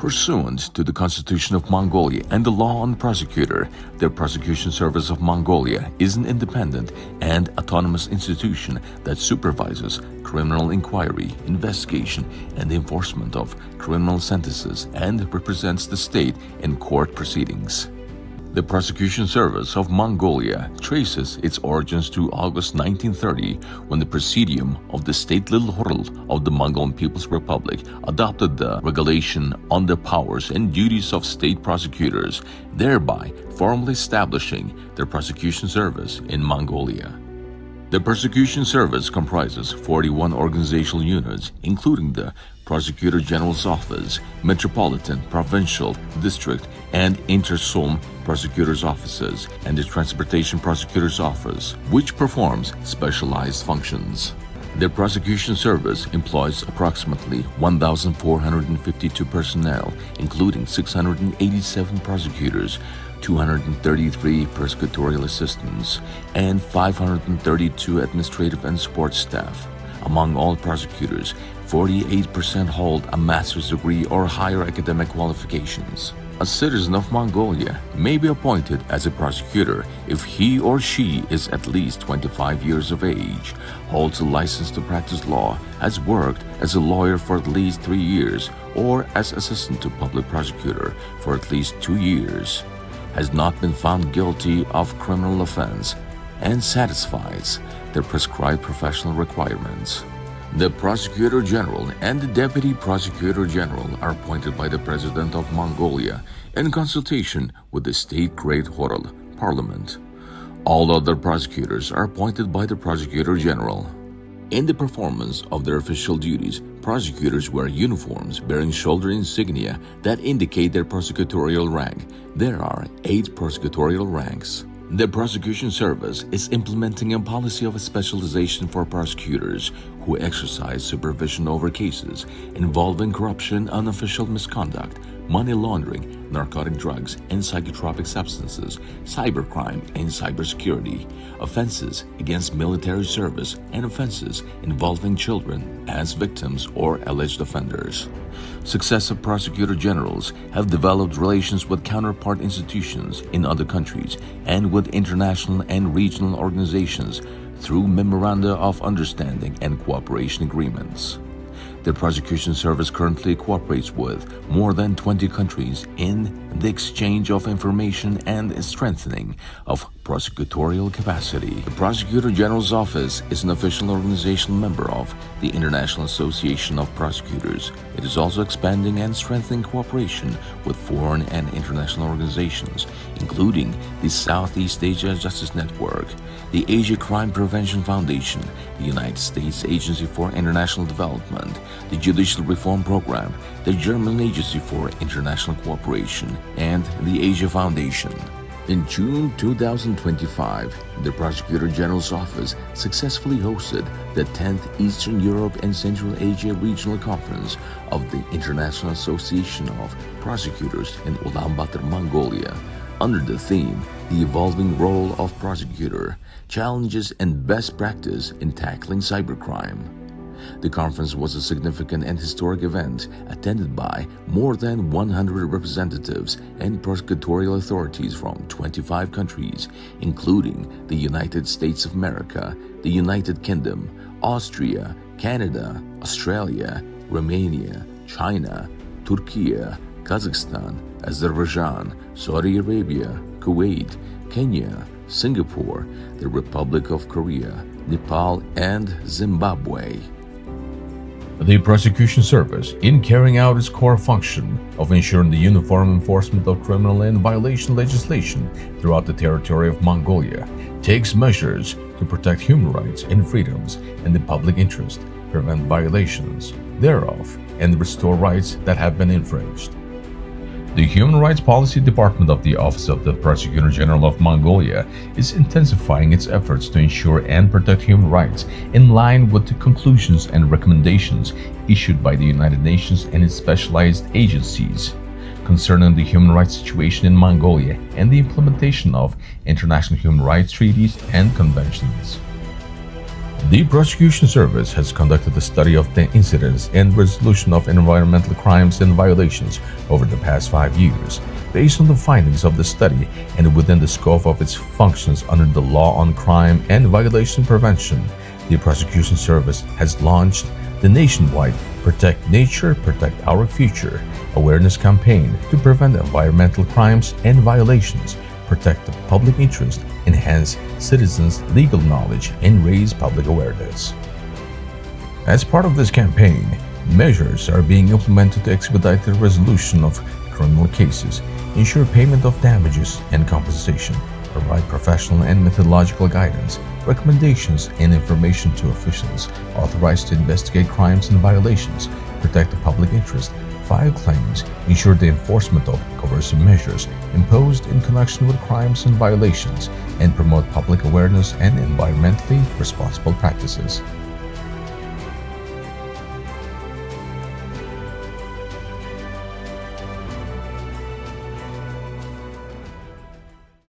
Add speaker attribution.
Speaker 1: Pursuant to the Constitution of Mongolia and the law on prosecutor, the Prosecution Service of Mongolia is an independent and autonomous institution that supervises criminal inquiry, investigation, and enforcement of criminal sentences and represents the state in court proceedings. The Prosecution Service of Mongolia traces its origins to August 1930 when the Presidium of the State Little Hurl of the Mongolian People's Republic adopted the regulation on the powers and duties of state prosecutors, thereby formally establishing the Prosecution Service in Mongolia. The Prosecution Service comprises 41 organizational units, including the Prosecutor General's Office, Metropolitan, Provincial, District, and Interzone Prosecutors' Offices, and the Transportation Prosecutor's Office, which performs specialized functions. The Prosecution Service employs approximately 1,452 personnel, including 687 prosecutors, 233 prosecutorial assistants, and 532 administrative and support staff. Among all prosecutors, 48% hold a master's degree or higher academic qualifications. A citizen of Mongolia may be appointed as a prosecutor if he or she is at least 25 years of age, holds a license to practice law, has worked as a lawyer for at least 3 years, or as assistant to public prosecutor for at least 2 years, has not been found guilty of criminal offense, and satisfies the prescribed professional requirements. The Prosecutor General and the Deputy Prosecutor General are appointed by the President of Mongolia in consultation with the State Great Hurl Parliament. All other prosecutors are appointed by the Prosecutor General. In the performance of their official duties, prosecutors wear uniforms bearing shoulder insignia that indicate their prosecutorial rank. There are 8 prosecutorial ranks. The Prosecution Service is implementing a policy of specialization for prosecutors who exercise supervision over cases involving corruption, unofficial misconduct, money laundering, narcotic drugs and psychotropic substances, cybercrime and cybersecurity, offenses against military service, and offenses involving children as victims or alleged offenders. Successive prosecutor generals have developed relations with counterpart institutions in other countries and with international and regional organizations through memoranda of understanding and cooperation agreements. The Prosecution Service currently cooperates with more than 20 countries in the exchange of information and strengthening of prosecutorial capacity. The Prosecutor General's Office is an official organizational member of the International Association of Prosecutors. It is also expanding and strengthening cooperation with foreign and international organizations, including the Southeast Asia Justice Network, the Asia Crime Prevention Foundation, the United States Agency for International Development, the Judicial Reform Program, the German Agency for International Cooperation, and the Asia Foundation. In June 2025, the Prosecutor General's Office successfully hosted the 10th Eastern Europe and Central Asia Regional Conference of the International Association of Prosecutors in Ulaanbaatar, Mongolia, under the theme, The Evolving Role of Prosecutor, Challenges and Best Practice in Tackling Cybercrime. The conference was a significant and historic event attended by more than 100 representatives and prosecutorial authorities from 25 countries, including the United States of America, the United Kingdom, Austria, Canada, Australia, Romania, China, Turkey, Kazakhstan, Azerbaijan, Saudi Arabia, Kuwait, Kenya, Singapore, the Republic of Korea, Nepal, and Zimbabwe.
Speaker 2: The Prosecution Service, in carrying out its core function of ensuring the uniform enforcement of criminal and violation legislation throughout the territory of Mongolia, takes measures to protect human rights and freedoms and the public interest, prevent violations thereof, and restore rights that have been infringed. The Human Rights Policy Department of the Office of the Prosecutor General of Mongolia is intensifying its efforts to ensure and protect human rights in line with the conclusions and recommendations issued by the United Nations and its specialized agencies concerning the human rights situation in Mongolia and the implementation of international human rights treaties and conventions. The Prosecution Service has conducted a study of the incidence and resolution of environmental crimes and violations over the past 5 years. Based on the findings of the study and within the scope of its functions under the Law on Crime and Violation Prevention, the Prosecution Service has launched the nationwide Protect Nature, Protect Our Future awareness campaign to prevent environmental crimes and violations, protect the public interest, enhance citizens' legal knowledge, and raise public awareness. As part of this campaign, measures are being implemented to expedite the resolution of criminal cases, ensure payment of damages and compensation, provide professional and methodological guidance, recommendations, and information to officials authorized to investigate crimes and violations, protect the public interest, file claims, ensure the enforcement of coercive measures imposed in connection with crimes and violations, and promote public awareness and environmentally responsible practices.